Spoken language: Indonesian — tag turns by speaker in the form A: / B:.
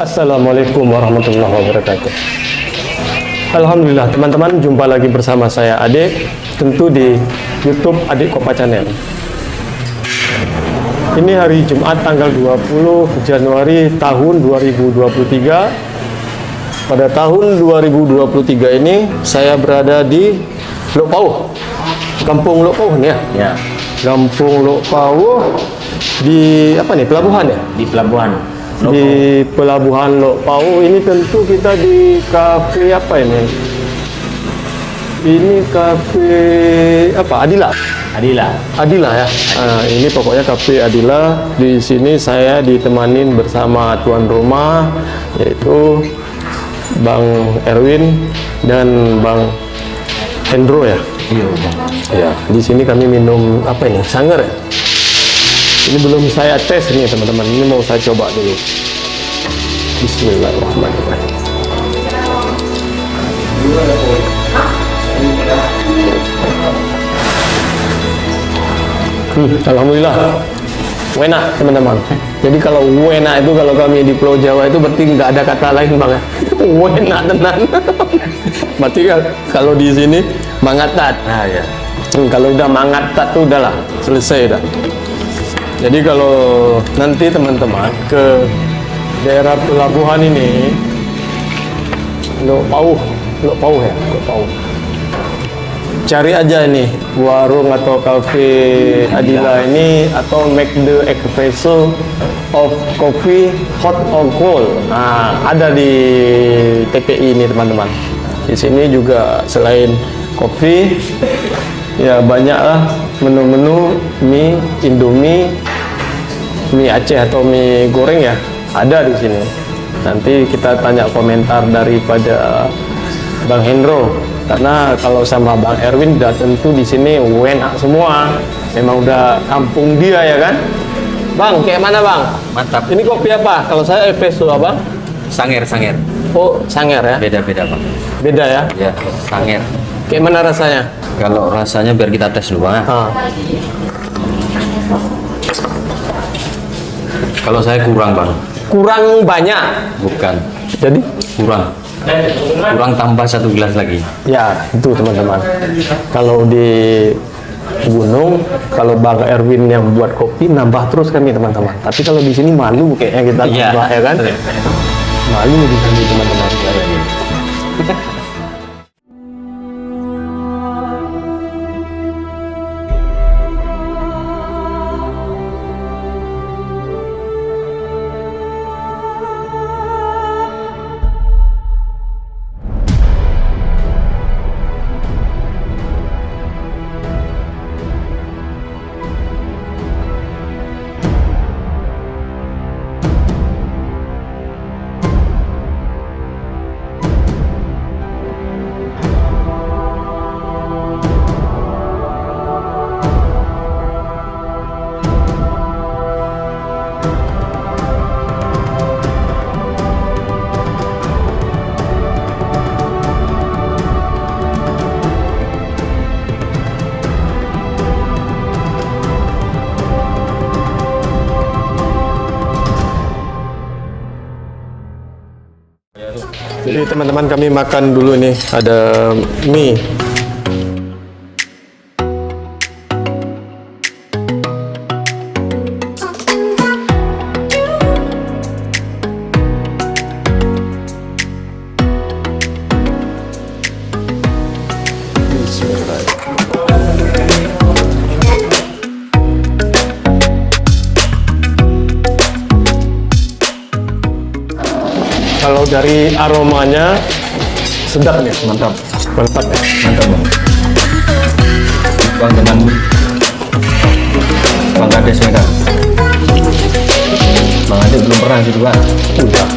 A: Assalamualaikum warahmatullahi wabarakatuh. Alhamdulillah teman-teman, jumpa lagi bersama saya Adik, tentu di YouTube Adik Kopa Channel. Ini hari Jumat tanggal 20 Januari tahun 2023. Pada tahun 2023 ini saya berada di Lok Pauh, Kampung Lok Pauh nih ya.
B: Ya,
A: Kampung Lok Pauh di apa nih, pelabuhan ya?
B: di pelabuhan.
A: Di pelabuhan Lok Pauh ini tentu kita di kafe apa ini? Ini kafe apa? Adila ya. Ini pokoknya kafe Adila. Di sini saya ditemanin bersama tuan rumah, yaitu Bang Erwin dan Bang Hendro ya.
B: Iya, Bang.
A: Ya, di sini kami minum apa ini? Sanger ya? Ini belum saya tes nih teman-teman, ini mau saya coba dulu. Bismillahirrahmanirrahim. Alhamdulillah, enak teman-teman. Jadi kalau enak itu, kalau kami di Pulau Jawa itu berarti nggak ada kata lain bang ya. Enak tenan. Berarti kalau di sini mangatat.
B: Nah, ya.
A: Kalau udah mangatat tuh udahlah selesai dah. Jadi kalau nanti teman-teman ke daerah pelabuhan ini, Lok Pauh ya, Lok Pauh. Cari aja nih warung atau kafe Adila ini, atau make the espresso of coffee hot or cold. Nah, ada di TPI ini teman-teman. Di sini juga selain kopi, ya banyaklah menu-menu mie, Indomie, mie Aceh atau mie goreng ya, ada di sini. Nanti kita tanya komentar daripada Bang Hendro, karena kalau sama Bang Erwin udah tentu di sini enak semua. Memang udah kampung dia ya kan. Bang, kayak mana Bang?
B: Mantap.
A: Ini kopi apa? Kalau saya espresso apa?
B: Sanger.
A: Oh, Sanger ya?
B: Beda-beda, Bang.
A: Beda ya?
B: Ya, Sanger.
A: Kayak mana rasanya?
B: Kalau rasanya biar kita tes dulu, Bang. Kalau saya kurang, Bang.
A: Kurang banyak.
B: Bukan.
A: Jadi?
B: Kurang tambah 1 gelas lagi.
A: Ya, itu teman-teman. Kalau di gunung, kalau Bang Erwin yang buat kopi nambah terus kami teman-teman. Tapi kalau di sini malu kayaknya kita nambah ya kan? Malu di sini teman-teman. Jadi teman-teman, kami makan dulu nih, ada mie. Kalau dari aromanya sedap ya, mantap ya.
B: Mantap, Bang. Bang teman Bangladesh mereka. Bang Ade belum pernah gitu, Bang.
A: Udah.